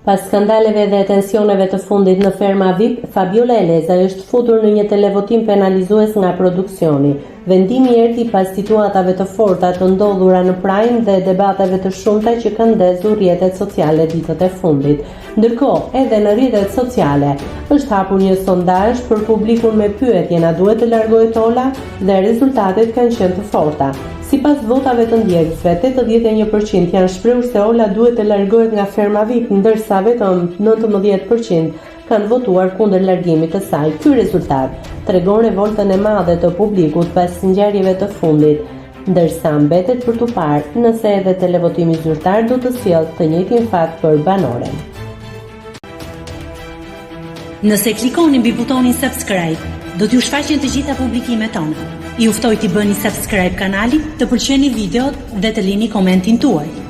Pas skandaleve dhe tensioneve të fundit në ferma VIP, Fabiola Eleza është futur në një televotim penalizues nga produksioni. Vendimi erdhi pas situatave të forta të ndodhura në Prime dhe debateve të shumta që kanë ndezur rrjetet sociale ditët e fundit. Ndërkohë, edhe në rrjetet sociale është hapur një sondazh për publikun me pyetjen a duhet të largohet Ola dhe rezultatet kanë qenë të forta. Sipas votave të ndjekësve, 81% janë shprehur se Ola duhet të largohet nga ferma VIP, ndërsa vetëm 19% kanë votuar kundër largimit të saj. Ky rezultat tregon revoltën e madhe të publikut pas ngjarjeve të fundit, ndërsa mbetet për tu parë nëse edhe televotimi zyrtar do të sjellë të njëjtin fat për banoren. Nëse klikoni mbi butonin subscribe, do t'ju shfaqen të gjitha publikimet tona. Ju ftoj t'i bëni subscribe kanalit, të pëlqeni videot dhe të lini komentin tuaj.